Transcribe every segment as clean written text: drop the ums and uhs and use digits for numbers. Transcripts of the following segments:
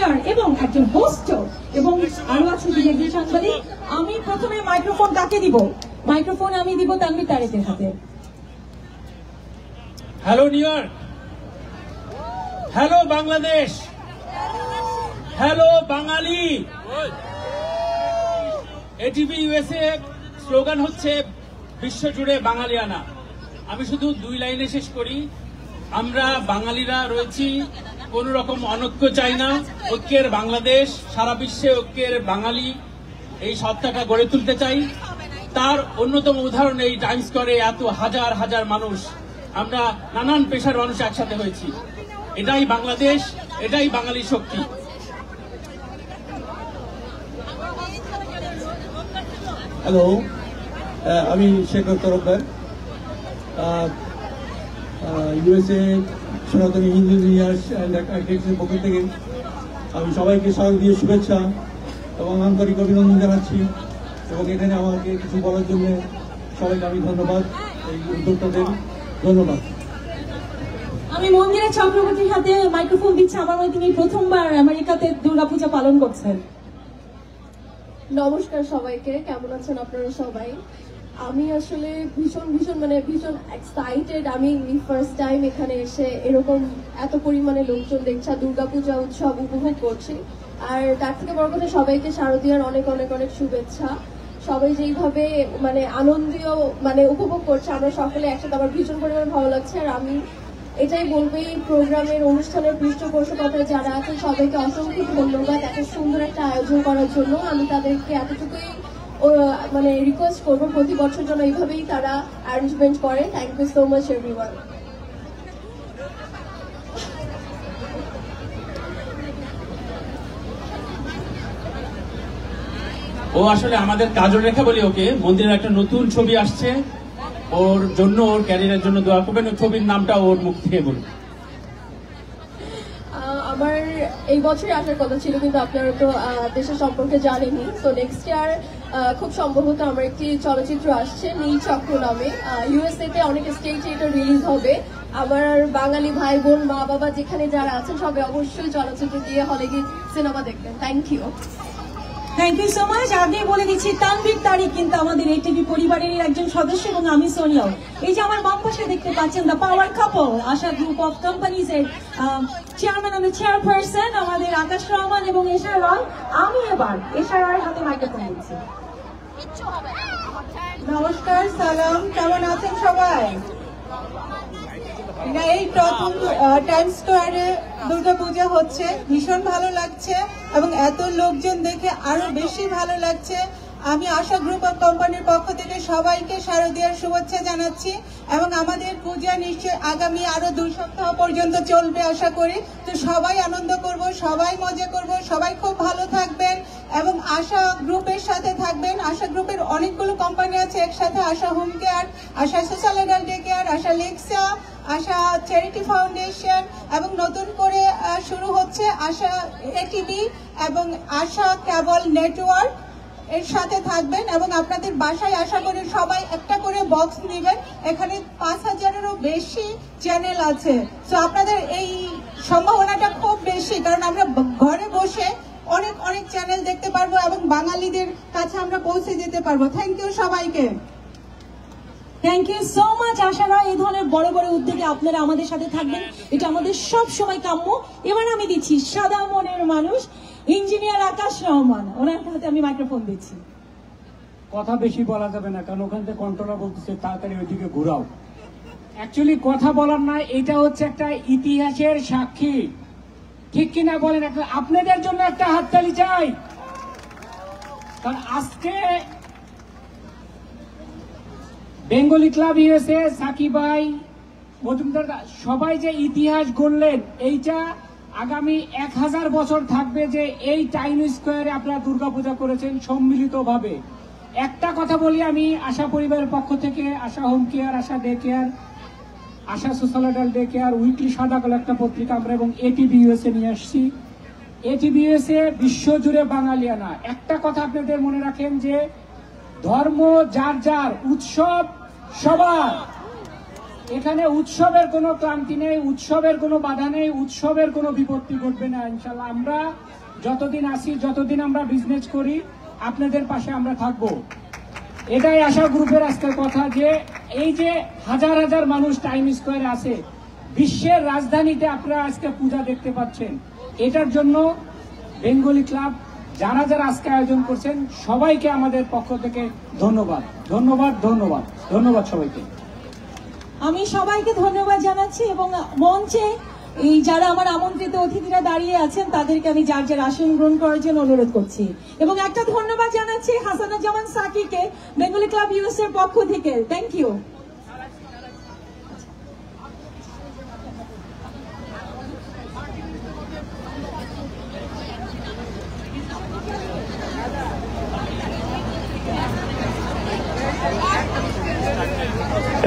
Singer এবং একজন host এবং আরো আছে যিনি একজন সাংবাদিক। আমি প্রথমে মাইক্রোফোন কাকে দিব? মাইক্রোফোন আমি দিব তানভীর তারেকের হাতে। Hello New York, hello Bangladesh, hello Bangali. ATV USA slogan হচ্ছে বিশ্বজুড়ে বাঙালিয়ানা। আমি শুধু 2 লাইনে শেষ করি। আমরা বাঙালিরা রয়েছি, কোন রকম অনৈক্য চাই না, ঐক্যের বাংলাদেশ, সারা বিশ্বে ঐক্যের বাঙালি, এই সত্তাটা গড়ে তুলতে চাই। তার অন্যতম উদাহরণ এই টাইম স্কয়ারে এত হাজার হাজার মানুষ, আমরা নানান পেশার মানুষ একসাথে হয়েছি। এটাই বাংলাদেশ, এটাই বাঙালি শক্তি। হ্যালো, আমি শেখ তরফদার, ইউএসএ সনাতনী ইঞ্জিনিয়ার্স অ্যান্ড আর্কিটেক্টসের পক্ষ থেকে আমি সবাইকে স্বাগত দিয়ে শুভেচ্ছা এবং আন্তরিক অভিনন্দন জানাচ্ছি। এবং এখানে আমাকে কিছু বলার জন্য সবাইকে আমি ধন্যবাদ, এই উদ্যোক্তাদের ধন্যবাদ। আমি মন্দিরা চক্রবর্তীর হাতে মাইক্রোফোন দিচ্ছি। আমার মনে তিনি প্রথমবার আমেরিকাতে দুর্গাপূজা পালন করছেন। নমস্কার সবাইকে, কেমন আছেন আপনারা সবাই? আমি আসলে ভীষণ এক্সাইটেড। আমি ফার্স্ট টাইম এখানে এসে এরকম এত পরিমাণে লোকজন দেখছি, দুর্গাপূজা উৎসব উপভোগ করছি। আর তার থেকে বড় কথা, সবাইকে শারদীয়ার অনেক অনেক অনেক শুভেচ্ছা। সবাই যেইভাবে আনন্দীয় উপভোগ করছে, আমরা সকলে একসাথে, আমার ভীষণ পরিমাণে ভালো লাগছে। আর আমি এটাই বলবো, এই প্রোগ্রামের অনুষ্ঠানের পৃষ্ঠপোষকতা যারা আছেন সবাইকে অসংখ্য ধন্যবাদ এত সুন্দর একটা আয়োজন করার জন্য। আমি তাদেরকে এতটুকুই রিকোয়েস্ট করবো, প্রতি বছর যেন এইভাবেই তারা অ্যারেঞ্জমেন্ট করে। Thank you so much everyone. ও আসলে আমাদের কাজল রেখা বলি ওকে। মন্দিরের একটা নতুন ছবি আসছে, ওর জন্য, ওর ক্যারিয়ারের জন্য দোয়া করবেন। ওই ছবির নামটা ওর মুখ থেকে বলুন। আমার এই বছরই আসার কথা ছিল, কিন্তু আপনারা তো দেশের সম্পর্কে জানেনই। তো নেক্সট ইয়ার খুব সম্ভবত আমার একটি চলচ্চিত্র আসছে নীল চক্র নামে। ইউএসএ তে অনেক স্টেটে এটা রিলিজ হবে। আমার বাঙালি ভাই বোন, মা বাবা যেখানে যারা আছেন সবাই অবশ্যই চলচ্চিত্র দিয়ে হলে গিয়ে সিনেমা দেখবেন। Thank you. Thank you so much. আগে বলে দিচ্ছি, তানভীর তারিক কিন্তু আমাদের এটিভি পরিবারের একজন সদস্য এবং আমি সোনিয়াও। এই যে আমার বাম পাশে দেখতে পাচ্ছেন, the power couple, Asha group of companies এর চেয়ারম্যান এবং চেয়ারপারসন আমাদের আকাশ রহমান এবং এশার রয়। আমি এবার এশার রয়ের হাতে মাইক্রোফোন দিচ্ছি। নমস্কার, সালাম, কেমন আছেন সবাই? এই প্রথম টাইম স্কয়ারে দুর্গাপূজা হচ্ছে, ভীষণ ভালো লাগছে এবং এত লোকজন দেখে আরো বেশি ভালো লাগছে। আমি আশা গ্রুপ অফ কোম্পানির পক্ষ থেকে সবাইকে শারদীয়ার শুভেচ্ছা জানাচ্ছি এবং আমাদের পূজা নিশ্চয়ই আগামী আরো 2 সপ্তাহ পর্যন্ত চলবে আশা করি। তো সবাই আনন্দ করব, সবাই মজা করব, সবাই খুব ভালো থাকবেন এবং আশা গ্রুপের সাথে থাকবেন। আশা গ্রুপের অনেকগুলো কোম্পানি আছে একসাথে, আশা হোম কেয়ার, আশা সোশ্যাল ডে কেয়ার, আশা লেক্সা, আশা চ্যারিটি ফাউন্ডেশন এবং নতুন করে শুরু হচ্ছে আশা এটিভি এবং আশা কেবল নেটওয়ার্ক। এর সাথে থাকবেন এবং আপনাদের বাসায় আশা করি সবাই একটা করে বক্স নেবেন। এখানে 5000-এরও বেশি চ্যানেল আছে। তো আপনাদের এই সম্ভাবনাটা খুব বেশি, কারণ আমরা ঘরে বসে অনেক অনেক চ্যানেল দেখতে পারবো এবং বাঙালিদের কাছে আমরা পৌঁছে যেতে পারবো। থ্যাংক ইউ সবাইকে। থ্যাংক ইউ সো মাচ আশারা। এই ধরনের বড় বড় উদ্যোগে আপনারা আমাদের সাথে থাকবেন, এটা আমাদের সব সময় কাম্য। এবার আমি দিচ্ছি সাদা মনের মানুষ ইঞ্জিনিয়ার আকাশ রহমান, ওনার হাতে আমি মাইক্রোফোন দিচ্ছি। কথা বেশি বলা যাবে না, কারণ ওখান থেকে কন্ট্রোলার বলতেছে তাড়াতাড়ি ওইদিকে ঘুরাও। অ্যাকচুয়ালি কথা বলার না, এটা হচ্ছে একটা ইতিহাসের সাক্ষী, ঠিক কিনা বলেন? আপনাদের জন্য একটা হাততালি চাই, কারণ আজকে বেঙ্গলি ক্লাব ইউএসএ, সাকিব ভাই, মজুমদার সবাই যে ইতিহাস গড়লেন, এইটা আগামী 1000 বছর থাকবে যে এই টাইম স্কোয়ারে আপনারা দুর্গাপূজা করেছেন সম্মিলিতভাবে। একটা কথা বলি আমি আশা পরিবারের পক্ষ থেকে, আশা হোম কেয়ার, আশা ডে কেয়ার, আশা সোশ্যাল ডে কেয়ার, উইকলি সাদাকালো একটা পত্রিকা আমরা এবং এটিভি ইউএসএ নিয়ে আসছি। এটিভি ইউএসএ বিশ্বজুড়ে বাঙালিয়ানা। একটা কথা আপনাদের মনে রাখেন যে ধর্ম যার যার, উৎসব সবার, এখানে উৎসবের কোনো ক্লান্তি নেই, উৎসবের কোনো বাধা নেই, উৎসবের কোনো বিপত্তি ঘটবে না ইনশাল্লাহ। আমরা যতদিন আসি, যতদিন আমরা বিজনেস করি, আপনাদের পাশে আমরা থাকবো। এটাই আশা গ্রুপের আজকের কথা, যে এই যে হাজার হাজার মানুষ টাইম স্কোয়ারে আছে, বিশ্বের রাজধানীতে আপনারা আজকে পূজা দেখতে পাচ্ছেন, এটার জন্য বেঙ্গলি ক্লাব যারা যারা আজকে আয়োজন করছেন সবাইকে আমাদের পক্ষ থেকে ধন্যবাদ, ধন্যবাদ, ধন্যবাদ, ধন্যবাদ সবাইকে। আমি সবাইকে ধন্যবাদ জানাচ্ছি এবং মঞ্চে এই যারা আমার আমন্ত্রিত অতিথিরা দাঁড়িয়ে আছেন তাদেরকে আমি যার যার আসন গ্রহণ করার জন্য অনুরোধ করছি এবং একটা ধন্যবাদ জানাচ্ছি হাসানুজ্জামান সাকিকে বেঙ্গলি ক্লাব ইউএস এর পক্ষ থেকে। Thank you.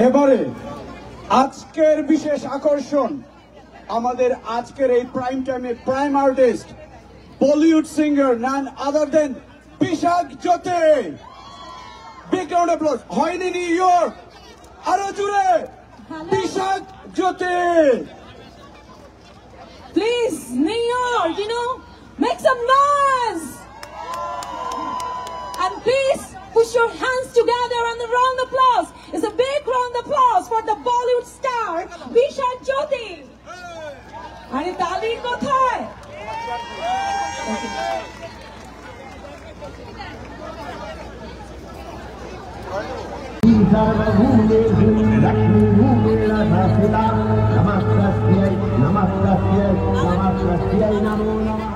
এবারে আজকের বিশেষ আকর্ষণ আমাদের আজকের এই প্রাইম টাইমে prime artist Bollywood singer none other than Bishakh Jyoti. Big round applause. হয়নি নিউ ইয়র্ক, আরো জুড়ে Bishakh Jyoti. Please New York, make some noise and please push your hands together and a round applause. It's a big round applause for the Bollywood star Bishak Jyoti. আরে তালি কোথায়? नमस्ते नमो नमः।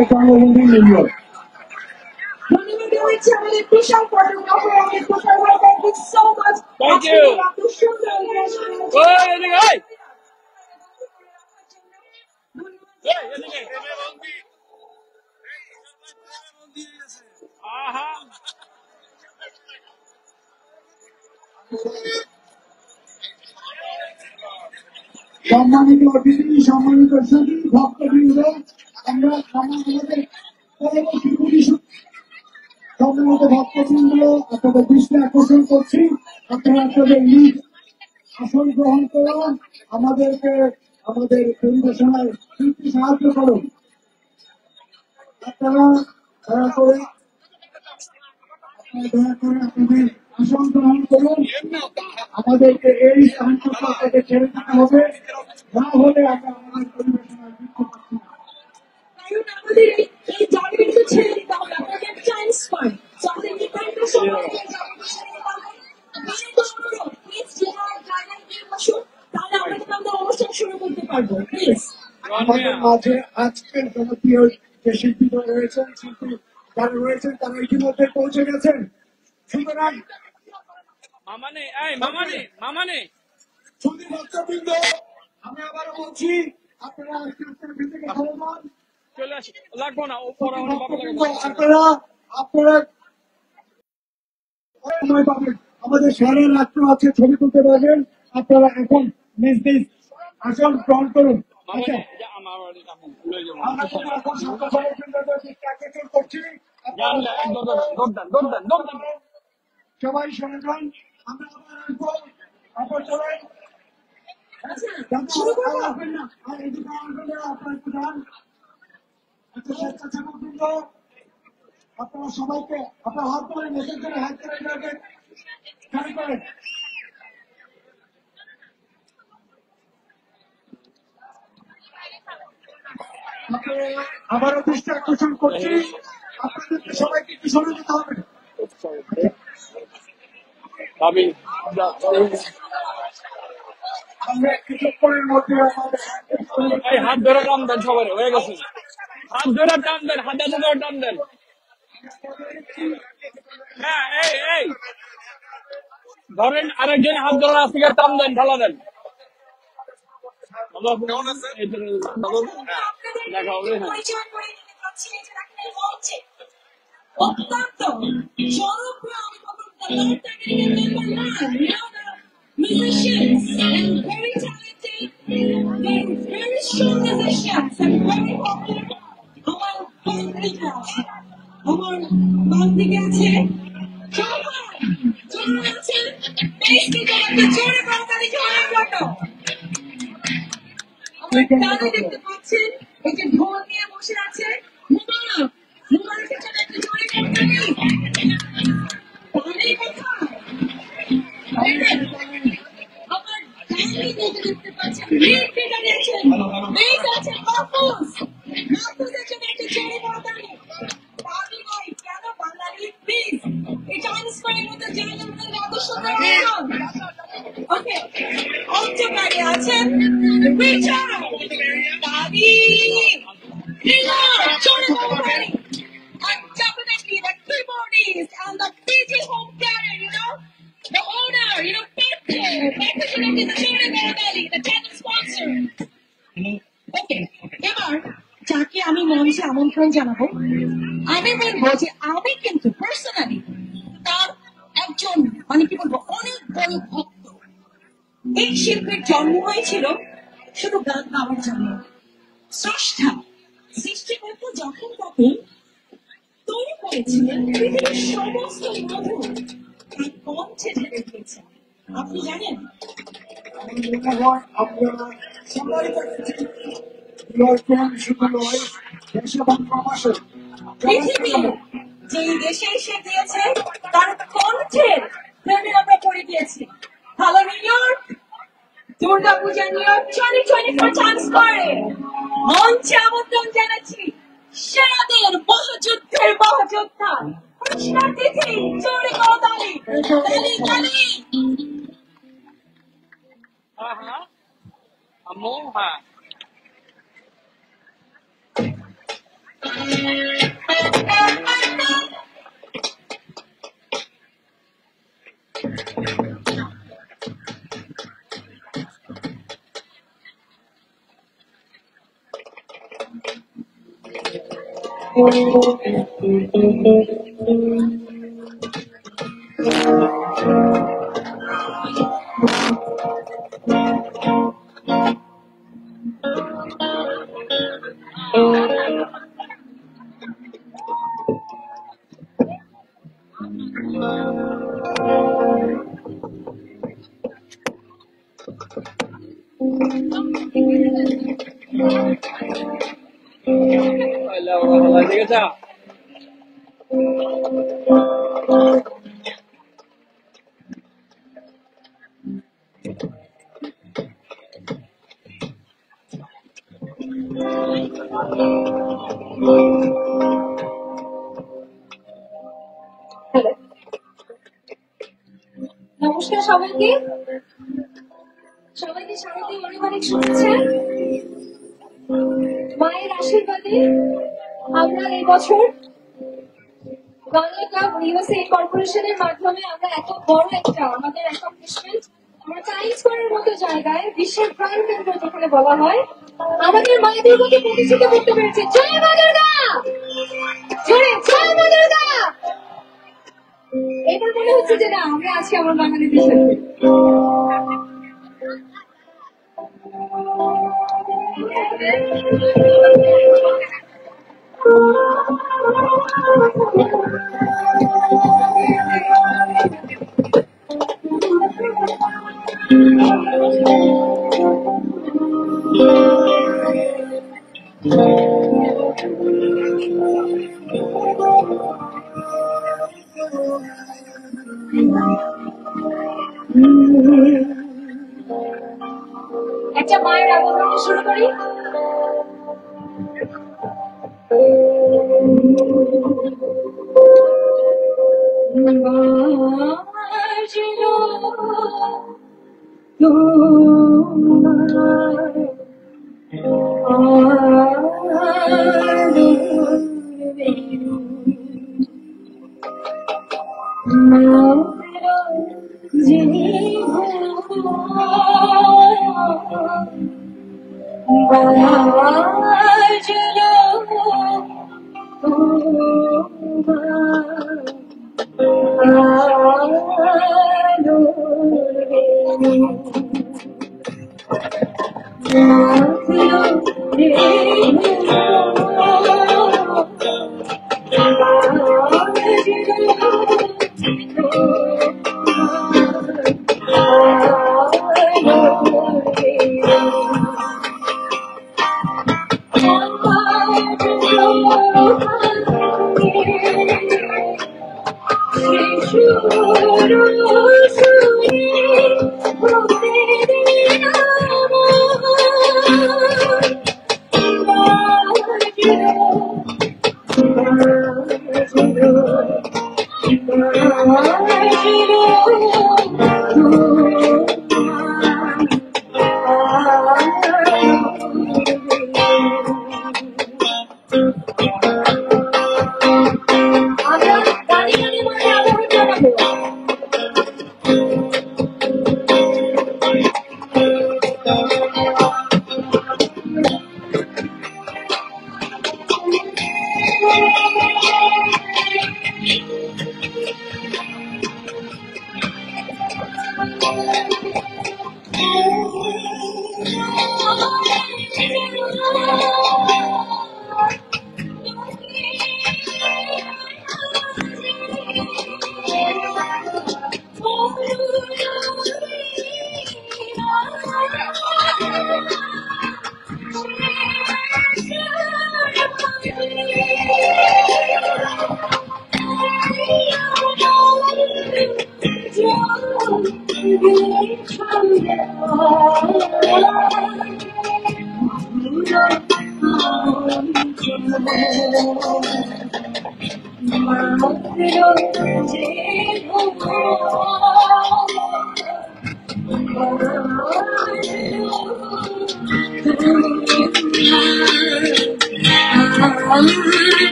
ধন্যবাদ জানাচ্ছি আমাদের বিশাল ফটোগ্রাফার অনেক কোথায় thank you so much thank you এত সুন্দর সম্মানিত অতিথি, সম্মানিত সুধী, ভক্তবৃন্দ, আমরা আমাদের পরবর্তী সম্মানিত ভক্তবৃন্দ আপনাদের দৃষ্টি আকর্ষণ করছি। আপনারা আপনাদের নিজ আসন গ্রহণ করুন, আমাদেরকে আমাদের পরিবেশনায় সাহায্য করুন। আপনারা দয়া করে আপনাদের আসন গ্রহণ করুন। আমাদেরকে এই স্থানটুকু আপনাদের ছেড়ে দিতে হবে, না হলে আমরা আমাদের পরিবেশনায় যুক্ত পাচ্ছি না। আমাদের এই জায়গাটা ছেড়ে দিতে হবে, আপনাদের চান্স পান আমাদের নিতান্ত সময় তাহলে আমরা কিন্তু আমাদের অনুষ্ঠান শুরু করতে পারবো। প্লিজ আমাদের মাঝে আজকের জনপ্রিয় যে শিল্পীরা রয়েছেন, শিল্পী যারা রয়েছেন তারা ইতিমধ্যে পৌঁছে গেছেন। সুতরাং সুধী ভক্তবৃন্দ, আমি আবারও বলছি আপনারা ভিতরে আহ্বান চলে আসি, লাগবো না আপনারা সময় পাবেন, আমাদের সারা রাত্র আছে, ছবি তুলতে পারবেন। আপনারা এখন নিজ নিজ আসন গ্রহণ করুন। করছি সবাই শুনে যান। আমরা আবার আসবো, আবার চলেন। শুরু করবো। আর এদিকে আপনার প্রধান স্বেচ্ছাসেবকবৃন্দ, আপনারা সবাইকে আপনার হাত ধরে মেসেজ করে হাত করে যাবেন, খালি করেন। আবারও দৃষ্টি আকর্ষণ করছি, আপনাদের সবাইকে একটু সরে যেতে হবে। আমরা কিছুক্ষণের মধ্যে হাত ধরে টান দেন, সবার হয়ে গেছে, হাত ধরে টান দেন, হাতে ধরে টান দেন। হ্যাঁ, এই ধরেন আরেকজন হাত ধরে আজকে টান দেন, ঢালা দেন। দেখা হবে। অত্যন্ত জনপ্রিয় musicians and very talented, they're very strong musicians and very popular. আমার বান্ধবীরা আছে, আমার বান্ধবী আছে, জোরে আছে, বেশি জোরে জোরে বাঙালি জোরে বলো। আমার ডানে দেখতে পাচ্ছেন এই যে ঢোল নিয়ে বসে আছে মুবারকের জন্য একটু জোরে করতে পারি কোথায়? আমার ডানে দেখতে পাচ্ছেন লিড ফিগারে আছেন, বেস আছে মাহফুজের জন্য একটু জোরে করতে পারি। বাঙালি নয় কেন বাঙালি প্লিজ এই টাইমস স্কয়ারের মধ্যে জানেন আমাদের আদর্শ প্রয়োজন। ওকে অন্তকারে আছেন বিচার দাবি and definitely the keyboardist and the DJ home player, the owner, Petro is the channel sponsor. Okay, এবার যাকে আমি মঞ্চে আমন্ত্রণ জানাবো, আমি বলবো যে আমি কিন্তু পার্সোনালি তার একজন কি বলবো অনেক বড় ভক্ত। এই শিল্পীর জন্ম হয়েছিল শুধু গান গাওয়ার জন্য। স্রষ্টা সৃষ্টিকর্তা যখন তাকে তৈরি করেছিলেন পৃথিবীর সমস্ত মধু তার কণ্ঠে ঢেলে দিয়েছেন। আপনি জানেন পৃথিবী যেই দেশে এসে দিয়েছে তার কণ্ঠের প্রেমে আমরা পড়ে গিয়েছি। Hello New York, Durga Puja New York 2024 Times স্কয়ারে মঞ্চে আমন্ত্রণ জানাচ্ছি সেরাদের মহাযুদ্ধের মহাযোদ্ধা পুরস্কার তিথি জোরে করতালি তালি তালি। হ্যাঁ আম্মু, হ্যাঁ ঠিক আছে। নমস্কার সবাইকে, সবাইকে শারদীয় অনেক শুভেচ্ছা। মায়ের আশীর্বাদে আমরা এই বছর বাংলা ক্লাব ইউএসএ কর্পোরেশনের মাধ্যমে আমরা এত বড় একটা আমাদের অ্যাকমপ্লিশমেন্ট, আমরা টাইমস স্কয়ারের মতো জায়গায় বিশ্বের প্রাণ কেন্দ্র যেখানে বলা হয় আমাদের মা দুর্গাকে প্রতিষ্ঠিত করতে পেরেছে। জয় মা দুর্গা, জোরে জয় মা দুর্গা। এবার মনে হচ্ছে যে না আমরা আছি আমার বাঙালিদের সাথে। একটা মায়ের আবরণ শুরু করি।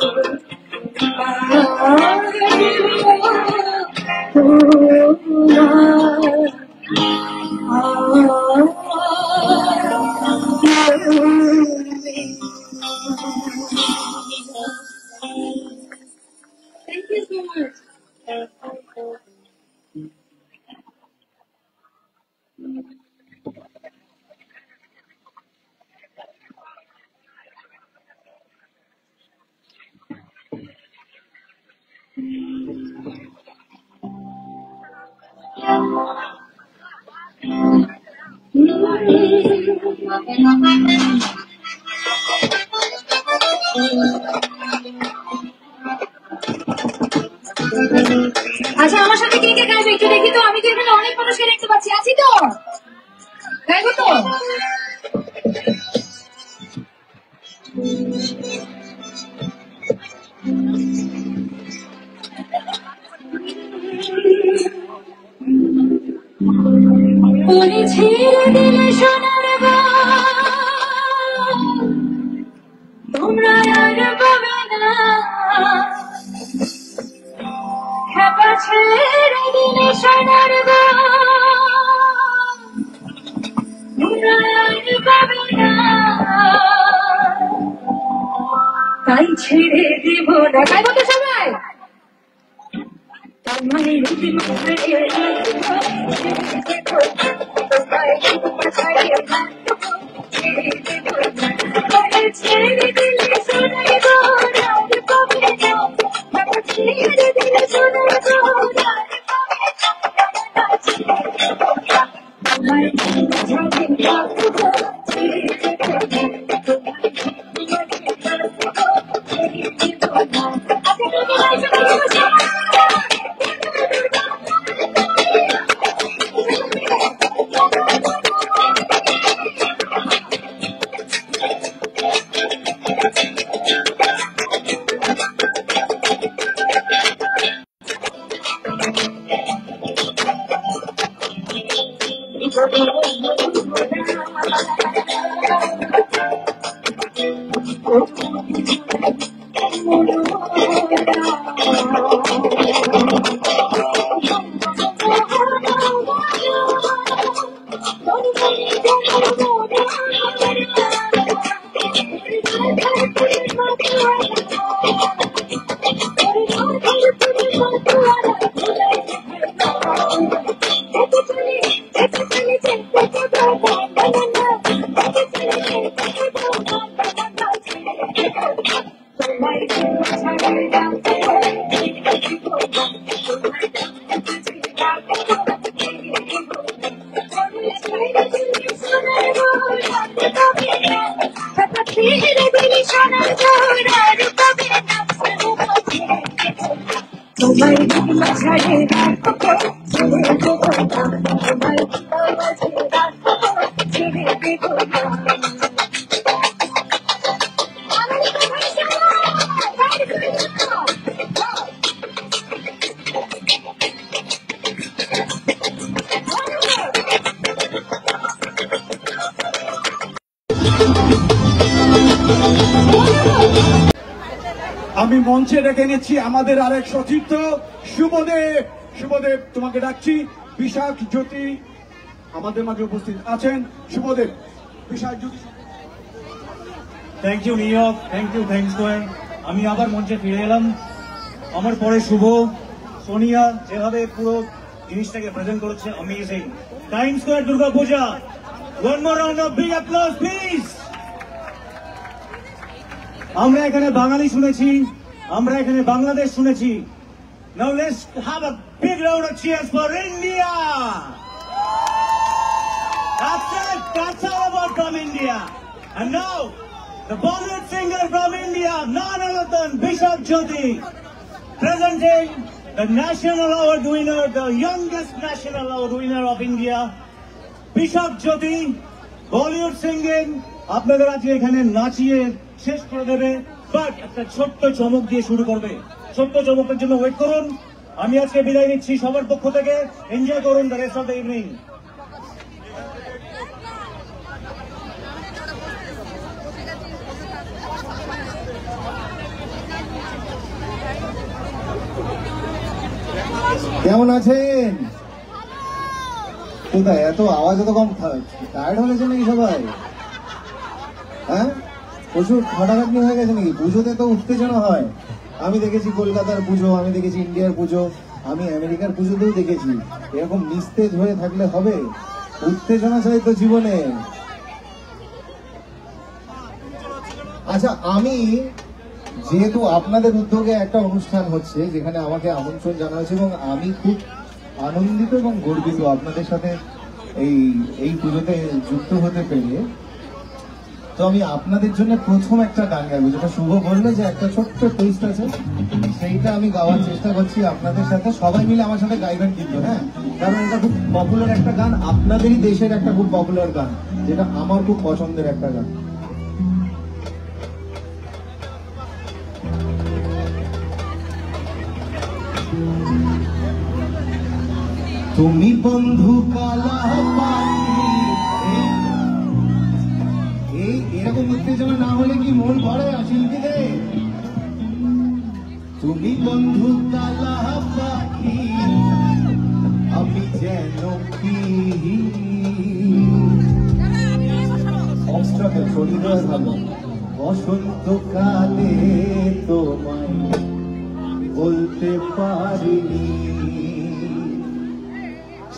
Thank you so much. আচ্ছা আমার সাথে কে কে গাইবে একটু দেখি তো, আমি তো এখানে অনেক মানুষকে দেখতে পাচ্ছি, আছি তো, গাইবো তো। ছেড়ে দিলে সোনার তোমরা আর পাবে না, খেপা ছেড়ে দিলে সোনার তোমরা আর পাবে না, তাই ছেড়ে দেব না। গাইব তো সবাই? ছেড়ে দিলে সোনার পাবে না, ছেড়ে দিলে সোনার আমি মঞ্চে ডেকে নিচ্ছি আমাদের আরেক সতীর্থ শুভদেব। শুভদেব, তোমাকে ডাকছি। বিশাখ জ্যোতি আমাদের মাঝে উপস্থিত আছেন। শুভদেব, বিশাখ জ্যোতি। থ্যাংক ইউ নিয়ক, থ্যাংকস আমি আবার মঞ্চে ফিরে এলাম। আমার পরে শুভ, সোনিয়া যেভাবে পুরো জিনিসটাকে প্রেজেন্ট করেছে, amazing. Time square Durga Puja, one more round of big applause please. আমরা এখানে বাঙালি শুনেছি, আমরা এখানে বাংলাদেশ শুনেছি। Now let's have a big round of cheers for India. That's all about from India. And now the Bollywood singer from India, none other than Bishop Jyoti, presenting the national award winner, the youngest national award winner of India, Bishop Jyoti, Bollywood singing. আপনাদের আজকে এখানে নাচিয়ে শেষ করে দেবে, but একটা ছোট্ট চমক দিয়ে শুরু করবে। ছোট্ট চমকের জন্য ওয়েট করুন। আমি আজকে বিদায় নিচ্ছি সবার পক্ষ থেকে। এনজয় করুন the rest of the evening. কেমন আছেন? কোথায় এত আওয়াজ এত কম? টায়ার্ড হয়ে গেছে নাকি সবাই? হ্যাঁ, প্রচুর খাটাখাটনি হয়ে গেছে নাকি? পুজোতে তো উত্তেজনা হয়। আমি দেখেছি কলকাতার পুজো, আমি দেখেছি ইন্ডিয়ার পুজো, আমি আমেরিকার পুজোতেও দেখেছি। এরকম নিস্তেজ হয়ে থাকলে হবে? উত্তেজনা চাই তো জীবনে। আচ্ছা, আমি যেহেতু আপনাদের উদ্যোগে একটা অনুষ্ঠান হচ্ছে যেখানে আমাকে আমন্ত্রণ জানা হয়েছে এবং আমি খুব আনন্দিত এবং গর্বিত আপনাদের সাথে এই পুজোতে যুক্ত হতে পেরে, তো আমি আপনাদের জন্য প্রথম একটা গান গাইবো, যেটা শুভ বললে যে একটা ছোট্ট টেস্ট আছে, সেইটা আমি গাওয়ার চেষ্টা করছি আপনাদের সাথে। সবাই মিলে আমার সাথে গাইবেন কিন্তু, হ্যাঁ, কারণ এটা খুব পপুলার একটা গান, আপনাদেরই দেশের একটা খুব পপুলার গান, যেটা আমার খুব পছন্দের একটা গান। তুমি বন্ধু কালা পাখি, এরকম উত্তেজনা না হলে কি মন ভরে শিল্পীদের? তুমি বন্ধু কালা পাখি, আমি যেন কি অবস্ট্রাকল শরীর ভালো। বসন্তকালে তোমায় বলতে পারিনি,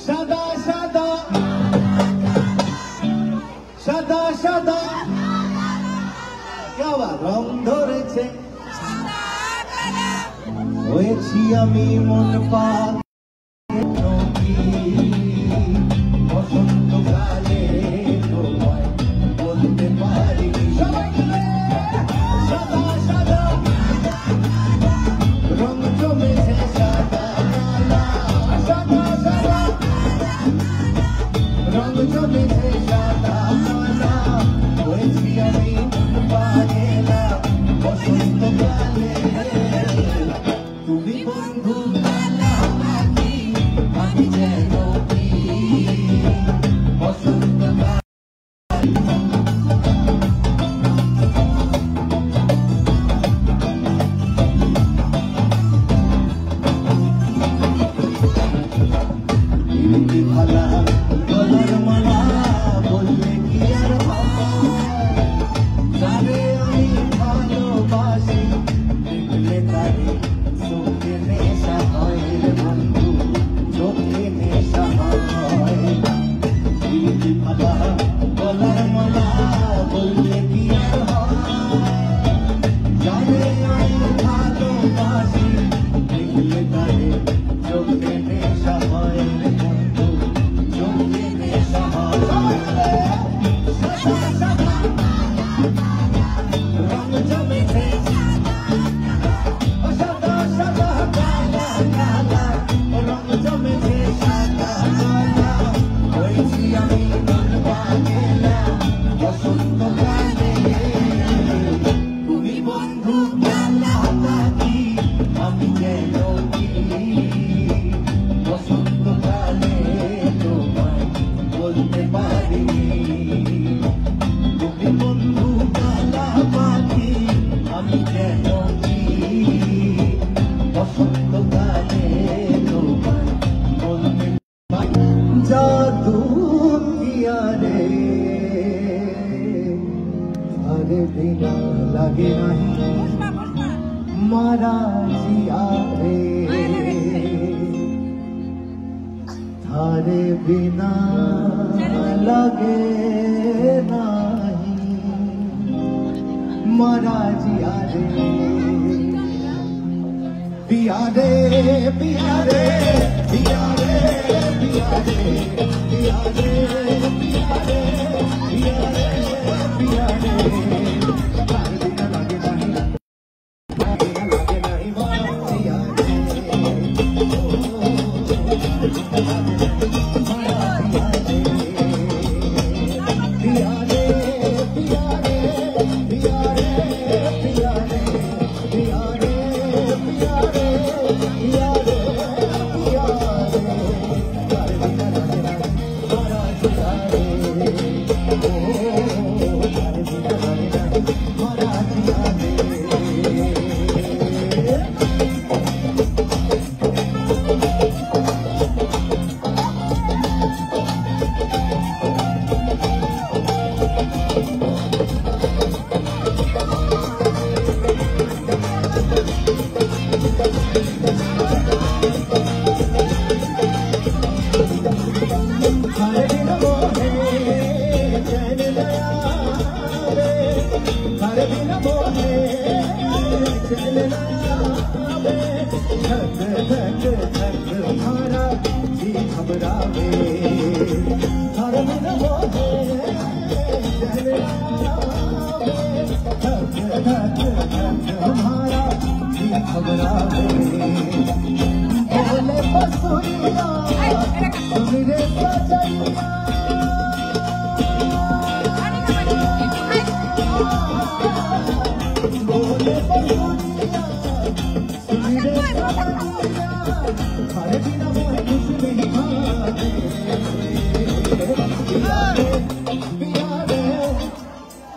সাদা সাদা সাদা সাদা রং ধরেছে, হয়েছি আমি মন পাল। বসন্তকালে তোমায় বলতে পারিনি, সাদা সাদা রং জমেছে, সাদা সাদা সাদা রং জমেছে, সাদা সাদা হয়েছি আমি পাগেলা। বসন্তকালে তুমি বন্ধু কালা পাখি, আমি যেন কি বসন্তকালে। ভালা গলার মালা বললে কি আর যাবে, আমি ভালোবাসি দেখলে তারে চোখে নেশা হয় রে বন্ধু, চোখে নেশা হয়। ভালা গলার মালা বললে কি আর যাবে, আমি ভালোবাসি দেখলে তারে চোখে নেশা হয় রে বন্ধু, চোখে নেশা হয়। রং জমেছে, সাদা সাদা কালা কালা রং জমেছে, সাদা কালা হয়েছি আমি মন পাগেলা। বসন্তকালে তুমি বন্ধু কালা পাখি, আমি যেন কি বসন্তকালে তোমায় বলতে পারিনি। তুমি বন্ধু কালা পাখি, আমি যেন কি বসন্তকালে তোমায় বলতে পারি। জাদু কিয়া রে আরে বিনা লাগে নাহি, মারা জিয়া রে थारे बिना लगे नहीं, मरा जिया रे पिया रे पिया रे पिया रे पिया रे पिया रे पिया रे पिया रे पिया रे थारे बिना लगे नहीं, लगे नहीं मरा जिया रे।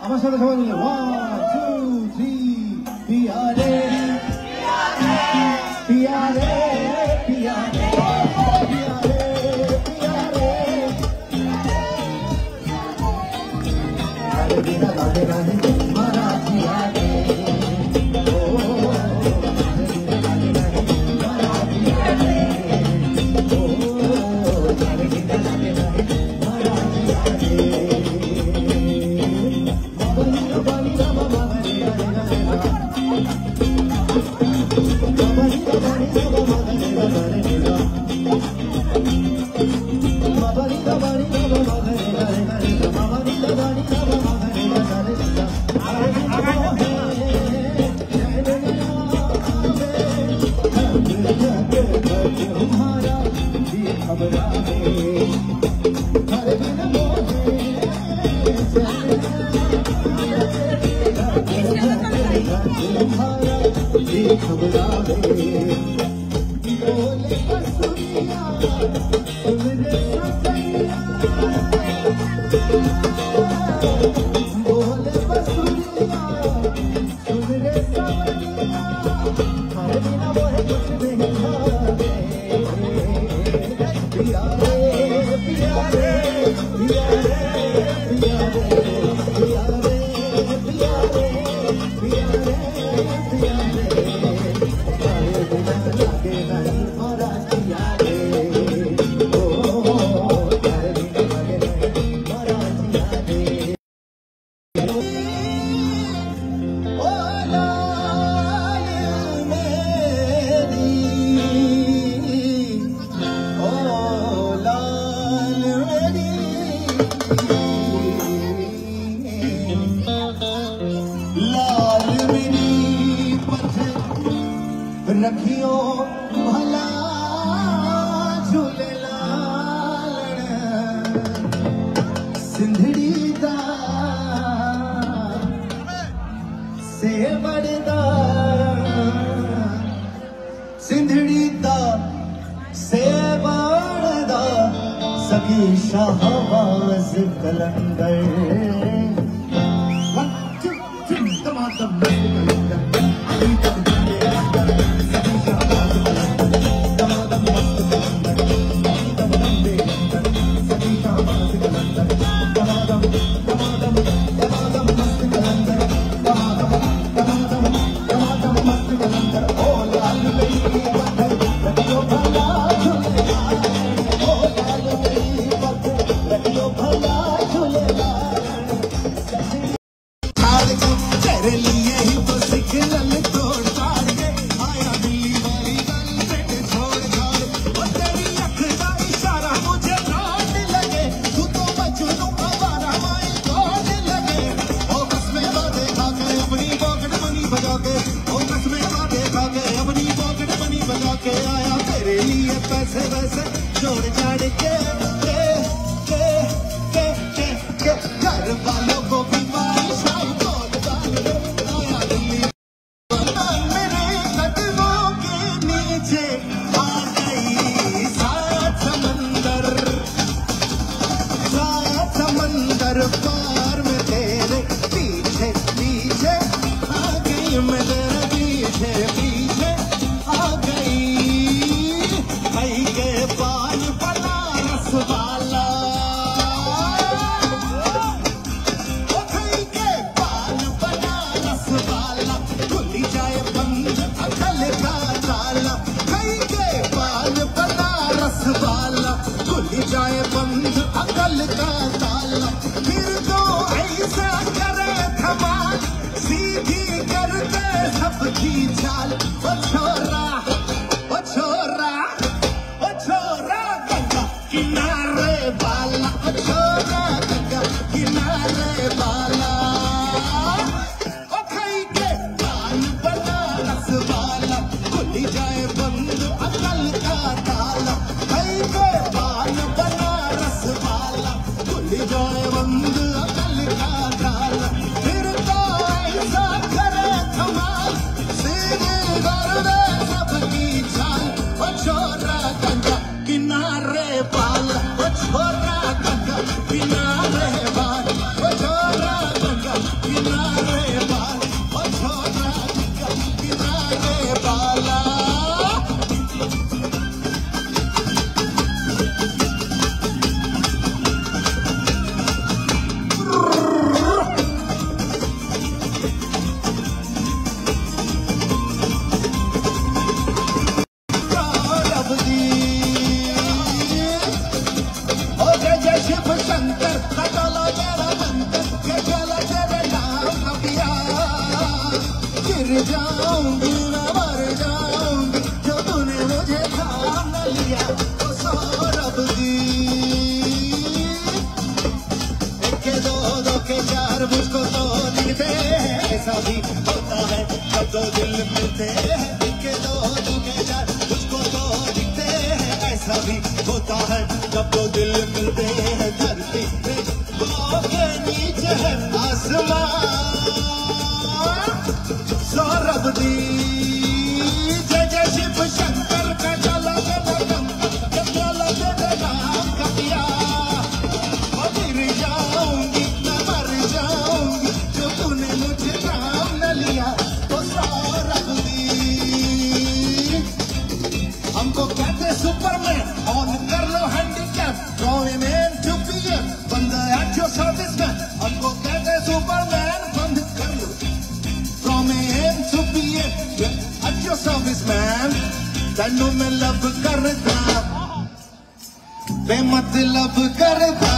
আমার সাথে সবাই মিলে 1 2 3 পিয়ারে পিয়ারে পিয়ারে रखियो भला झूलेलाल सिंधड़ी दा से बड़दा सिंधड़ी दा से बड़दा सभी शाहबाज कलंदर 1 2 3 तमाम ओ छोरा ओ छोरा ओ छोरा गंगा किनारे वाला ओ छोरा गंगा किनारे वाला ओ खाई के पान बनारस वाला खुली जाए बंद अकल का ताला खाई के पान बनारस वाला खुली जाए बंद अकल का ताला फिर तो ऐसा करे कमाल सीधे कर दे सबकी चाल ओ छोरा गंगा किनारे वाला ओ छोरा गंगा किनारे वाला ओ छोरा गंगा किनारे वाला ओ छोरा गंगा किनारे वाला ओ जय जय शिव शंकर कटोलो तेरा मंत्र ये चला तेरे नाम का पिया गिर जाऊंगी मैं मर जाऊंगी जो तूने मुझे थाम न लिया तो सौरभ दी एक के दो के चार मुझको तो दिखते हैं ऐसा भी होता है जब दो दिल मिलते हैं एक के दो के चार मुझको तो दिखते हैं ऐसा भी होता है जब दो दिल मिलते हैं धरती पे के नीचे है आसमान सौरभ दी जय जय शिव शंकर का चला चला तेरे नाम का पिया और गिर जाऊंगी मैं मर जाऊंगी जो तूने मुझे नाम न लिया तो सौरभ दी हमको कहते सुपरमैन ऑन कर लो handicap from AM to PM बंद एट योर सर्विस मैन हमको कहते सुपरमैन बंद कर लो from AM to PM at your service man Tannu में लब करता बेमतलब करता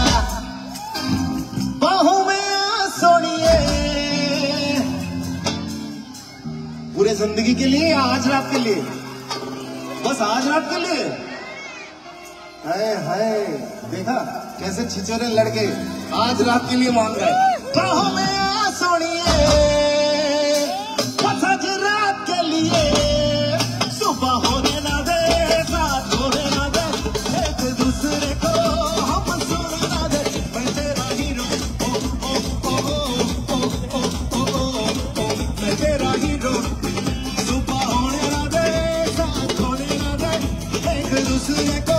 बाहों में आ सोनिए पूरे जिंदगी के लिए या आज रात के लिए बस आज रात के लिए हाय हाय देखा कैसे छिचोरे लड़के आज रात के लिए मांग रहे बाहों में आ सोनिए बस आज रात के लिए सुबह होने ना दे रात होने ना दे एक दूसरे को हम सुने ना दे मैं तेरा हीरो ओ ओ ओ ओ ओ ओ ओ मैं तेरा हीरो सुबह होने ना दे रात होने ना दे एक दूसरे को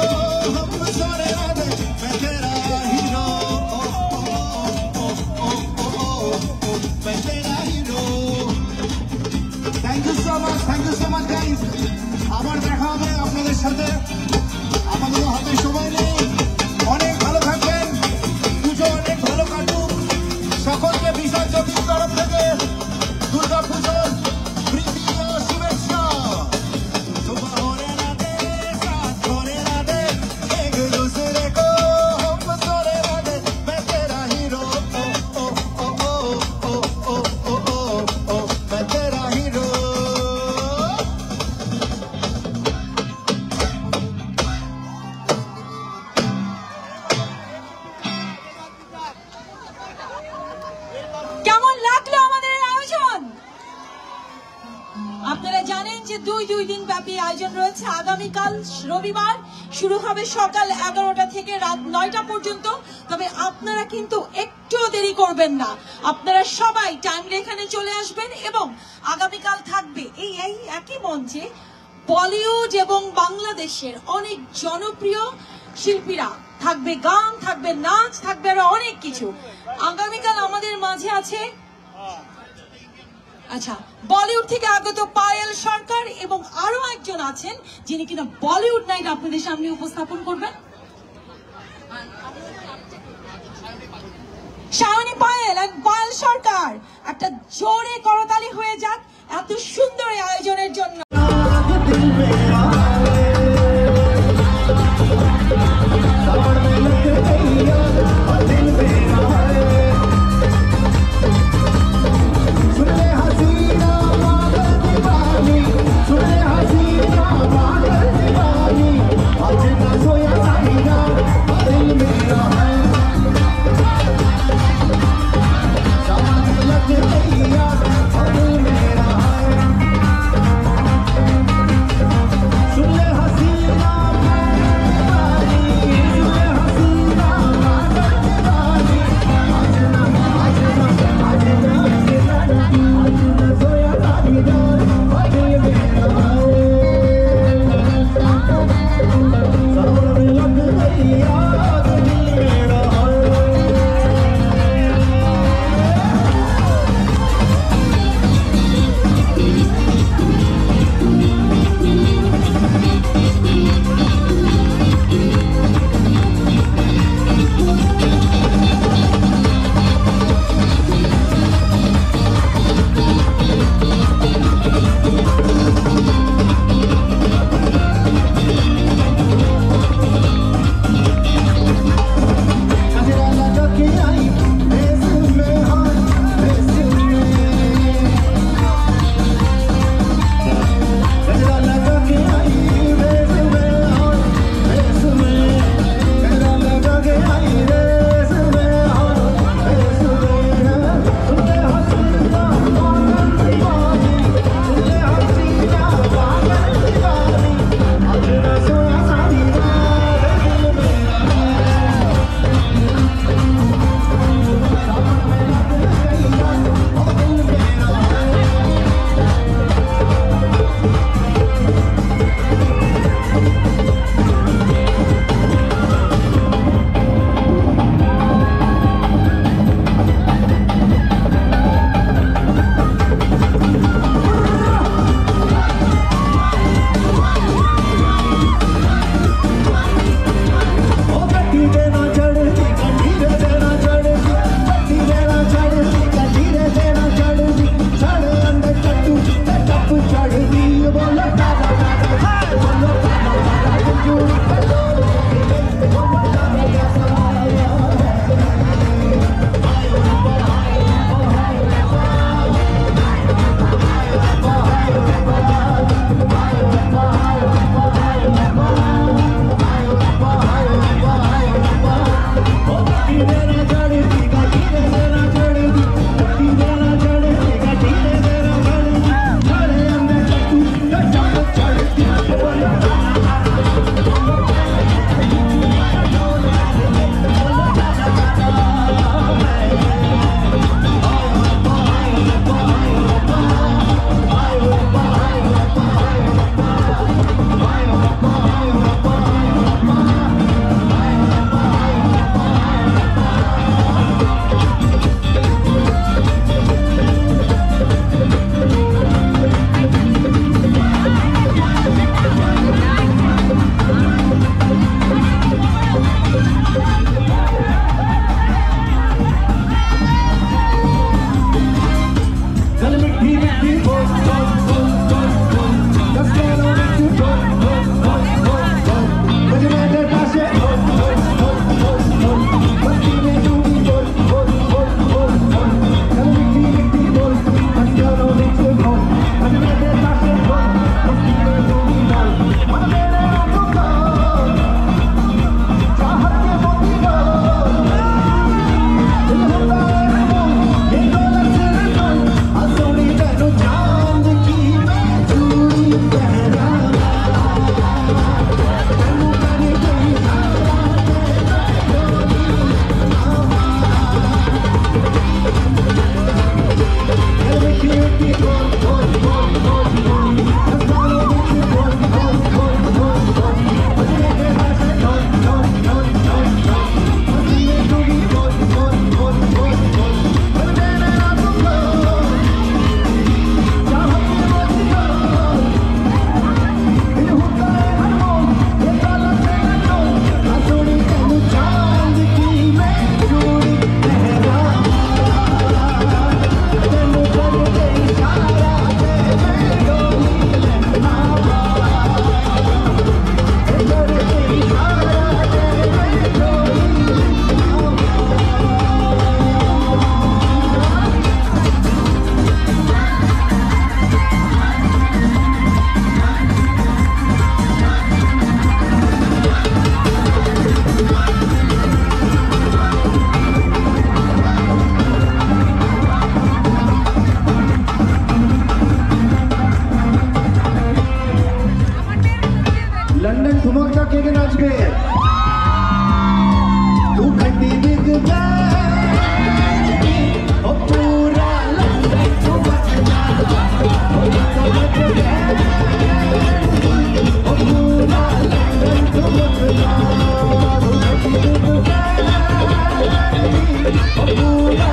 हम सुने ना दे मैं तेरा हीरो ओ ओ ओ ओ मैं तेरा hero thank you so much guys আবার দেখা হবে আপনাদের সাথে আমাদের হাতে সময় নেই অনেক ভালো থাকবেন পুজো অনেক ভালো কাটুক সকলকে বিসর্জনের তরফ থেকে দুর্গা পুজোর প্রীতি ও শুভেচ্ছা सुबह होने ना दे रात होने ना दे एक दूसरे को हम सोने ना दे मैं तेरा हीरो ओ ओ ओ ओ ओ ओ ओ ओ मैं तेरा हीरो কেমন লাগলো আমাদের এই আয়োজন? আপনারা জানেন যে দুই দিন ব্যাপী আয়োজন রয়েছে। আগামীকাল রবিবার শুরু হবে সকাল 11টা থেকে রাত 9টা পর্যন্ত। তবে আপনারা কিন্তু একটু দেরি করবেন না, আপনারা সবাই টাইমলি এখানে চলে আসবেন এবং আগামীকাল থাকবে এই একই মঞ্চে বলিউড এবং বাংলাদেশের অনেক জনপ্রিয় শিল্পীরা থাকবে, গান থাকবে, নাচ থাকবে, আরো অনেক কিছু। আগামীকাল আমাদের মাঝে আছে আচ্ছা বলিউড থেকে আগত পায়েল সরকার এবং আরো একজন আছেন যিনি কিনা বলিউড নাইট আপনাদের সামনে উপস্থাপন করবেন। শাওনি পায়েল আর পায়েল সরকার, একটা জোরে করতালি হয়ে যাক এত সুন্দর আয়োজনের জন্য। लंदन ठुमकता के नाचबे तू खटी बिग पूरा लंदन ठुमकता पूरा लंदन ठुमकता पूरा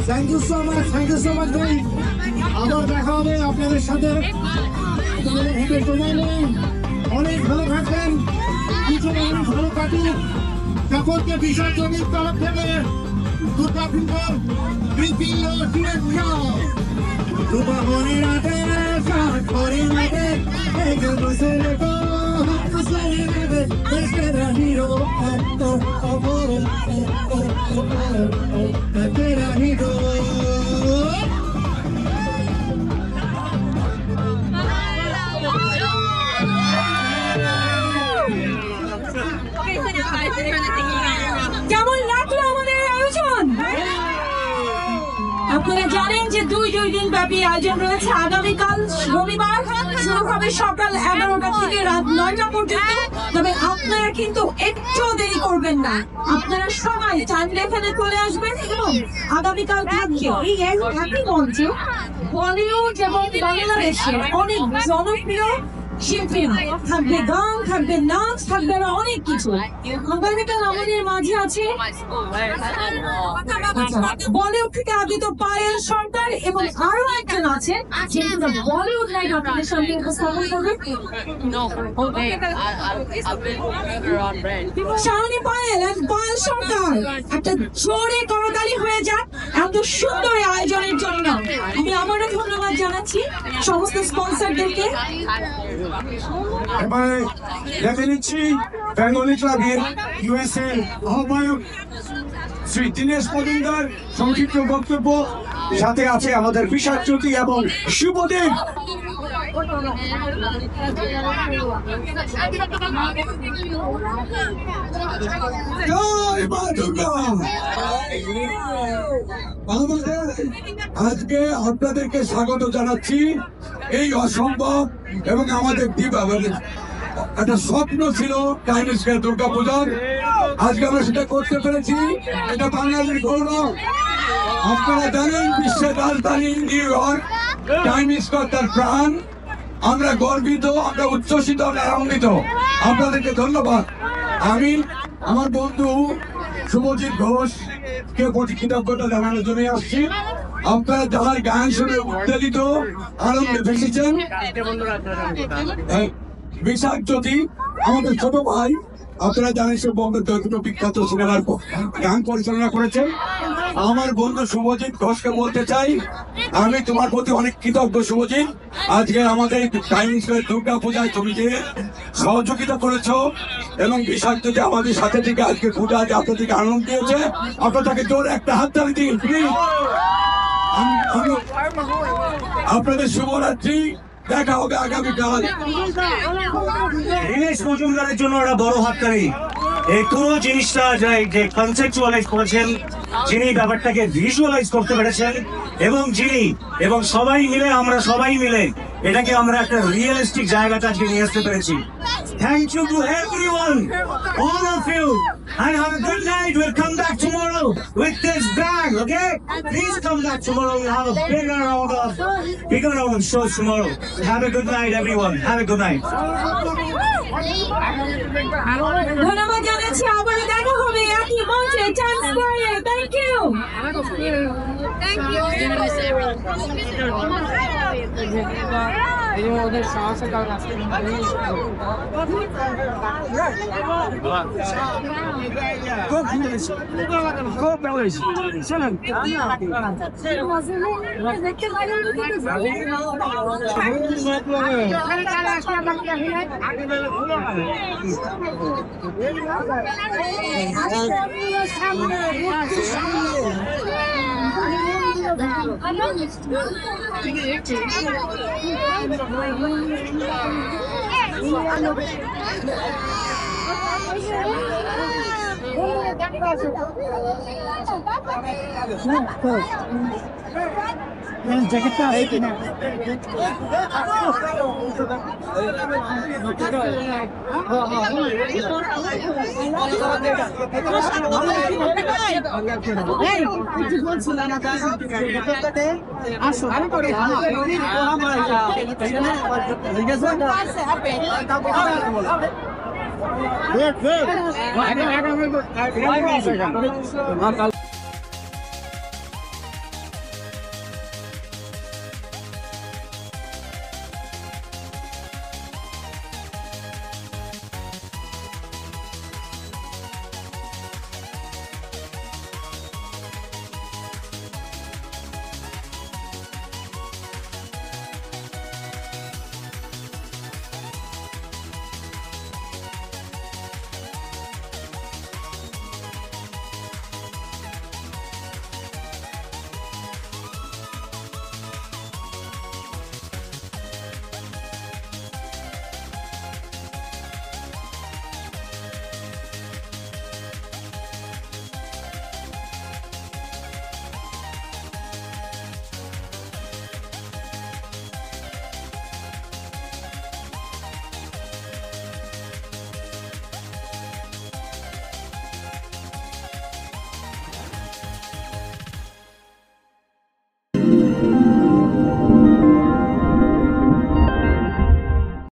থ্যাংক ইউ সো মাচ ভাই। আবার দেখা হবে আপনাদের সাথে। অনেক ভালো থাকবেন, ভালো কাটুক। সকলকে বিসর্জনের তরফ থেকে দুর্গা পুজোর বিভিন্ন শুভেচ্ছা। কেমন লাগলো আমাদের আয়োজন? আপনারা জানেন যে দুই দিন ব্যাপী আয়োজন রয়েছে। আগামীকাল রবিবার শুরু হবে সকাল 11টা থেকে রাত 9টা পর্যন্ত। তবে আপনারা কিন্তু একটু দেরি করবেন না, আপনারা সবাই টাইমলি এখানে চলে আসবেন। এবং আগামীকাল থাকছে এই একই মঞ্চে বলিউড এবং বাংলাদেশের অনেক জনপ্রিয় শিল্পী থাকবে, গান থাকবে, নাচ থাকবে, অনেক কিছু। আগামীকাল আমাদের মাঝে আছে বলিউড থেকে আবিত পায়েল সরকার এবং আরো একজন আছে বলিউড নাইট আপনাদের সামনে উপস্থাপন করবে শাওনি পায়েল এবং পায়েল সরকার। একটা জোরে করতালি হয়ে যাক এত সুন্দর আয়োজনের জন্য। আমি আবারও ধন্যবাদ জানাচ্ছি সমস্ত স্পন্সরদেরকে। এবারে দেখে নিচ্ছি বেঙ্গলি ক্লাবের ইউএসএ আহ্বায়ক শ্রী দীনেশ মজুমদার সংক্ষিপ্ত বক্তব্য, সাথে আছে আমাদের বিশাল জ্যোতি এবং শুভদেব। জয় মা দুর্গা। আজকে আপনাদেরকে স্বাগত জানাচ্ছি এই অসম্ভব এবং আমাদের দীপাবলির একটা স্বপ্ন ছিল টাইম স্কয়ার দুর্গা পূজার। আজকে আমরা সেটা করতে পেরেছি, এটা বাঙালির গৌরব। আপনারা জানেন বিশ্বের রাজধানী নিউ ইয়র্ক, টাইম স্কয়ার তার প্রাণ। আমরা গর্বিত, আমরা উচ্ছ্বসিত, আমরা আনন্দিত। আপনাদেরকে ধন্যবাদ। আমি আমার বন্ধু শুভজিৎ ঘোষকে প্রতি কৃতজ্ঞতা জানানোর জন্য আসছি। আপনারা যারা গান শুনে উত্তেজিত আনন্দে ভেসেছেন। বিশাল জ্যোতি আমাদের ছোট ভাই, আপনারা জানেন সে বঙ্গের দুটো বিখ্যাত সিনেমার গান পরিচালনা করেছেন। আমার বন্ধু শুভজিৎ ঘোষকে বলতে চাই, আমি তোমার প্রতি অনেক কৃতজ্ঞ শুভজিৎ। আজকে আমাদের টাইম স্কয়ার দুর্গা পূজায় তুমি যে সহযোগিতা করেছো এবং বিশাল জ্যোতি আমাদের সাথে থেকে আজকে পূজা আপনাদেরকে আনন্দ দিয়েছে। আপনাদেরকে জোর একটা হাততালি দিন প্লিজ। আপনাদের শুভরাত্রি, দেখা হবে আগামীকাল। দীনেশ মজুমদারের জন্য একটা বড় হাততালি। এই পুরো জিনিসটা যে কনসেপচুয়ালাইজ করেছেন, যিনি ব্যাপারটাকে ভিজুয়ালাইজ করতে পেরেছেন এবং সবাই মিলে, আমরা সবাই মিলে এটাকে আমরা একটা রিয়েলিস্টিক জায়গাটা আজকে নিয়ে আসতে পেরেছি। Thank you to everyone, all of you, and have a good night. We'll come back tomorrow with this bag, okay? Please come back tomorrow. We'll have a bigger round of shows tomorrow. Have a good night, everyone. Have a good night. ধন্যবাদ জানাচ্ছি। আবার দেখা হবে একই মঞ্চে time স্কয়ারে। Thank you. ওদের সাহসে কারণ আজকে খুব ভালো হয়েছে। চলেন I'm জ্যাকেটটা আছে কিনা আসো